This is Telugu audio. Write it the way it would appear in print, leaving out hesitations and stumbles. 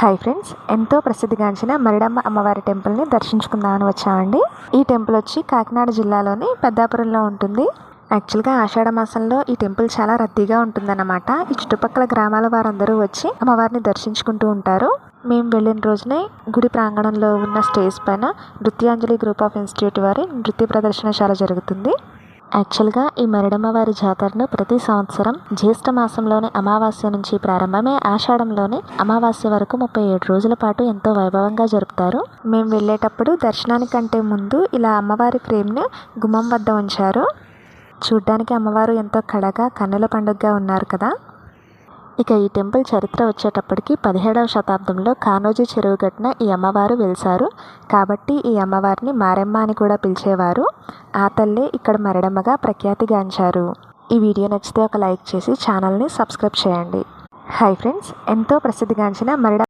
హాయ్ ఫ్రెండ్స్, ఎంతో ప్రసిద్ధిగాంచిన మరిడమ్మ అమ్మవారి టెంపుల్ని దర్శించుకుందామని వచ్చామండి. ఈ టెంపుల్ వచ్చి కాకినాడ జిల్లాలోని పెద్దాపురంలో ఉంటుంది. యాక్చువల్గా ఆషాఢ మాసంలో ఈ టెంపుల్ చాలా రద్దీగా ఉంటుందన్నమాట. ఈ చుట్టుపక్కల గ్రామాల వారందరూ వచ్చి అమ్మవారిని దర్శించుకుంటూ ఉంటారు. మేము వెళ్ళిన రోజునే గుడి ప్రాంగణంలో ఉన్న స్టేజ్ పైన నృత్యాంజలి గ్రూప్ ఆఫ్ ఇన్స్టిట్యూట్ వారి నృత్య ప్రదర్శనశాల జరుగుతుంది. యాక్చువల్గా ఈ మరిడమ్మవారి జాతరను ప్రతి సంవత్సరం జ్యేష్ఠ మాసంలోని అమావాస్య నుంచి ప్రారంభమై ఆషాఢంలోని అమావాస్య వరకు 37 రోజుల పాటు ఎంతో వైభవంగా జరుపుతారు. మేము వెళ్ళేటప్పుడు దర్శనానికంటే ముందు ఇలా అమ్మవారి ఫ్రేమ్ను గుమ్మం వద్ద ఉంచారు. చూడ్డానికి అమ్మవారు ఎంతో కళగా కన్నుల పండుగగా ఉన్నారు కదా. ఇక ఈ టెంపుల్ చరిత్ర వచ్చేటప్పటికి 17వ శతాబ్దంలో కానోజీ చెరువు గట్టున ఈ అమ్మవారు వెలిసారు. కాబట్టి ఈ అమ్మవారిని మారెమ్మ అని కూడా పిలిచేవారు. ఆ తల్లే ఇక్కడ మరిడమ్మగా ప్రఖ్యాతిగాంచారు. ఈ వీడియో నచ్చితే ఒక లైక్ చేసి ఛానల్ని సబ్స్క్రైబ్ చేయండి. హాయ్ ఫ్రెండ్స్, ఎంతో ప్రసిద్ధిగాంచిన మరిడమ్మ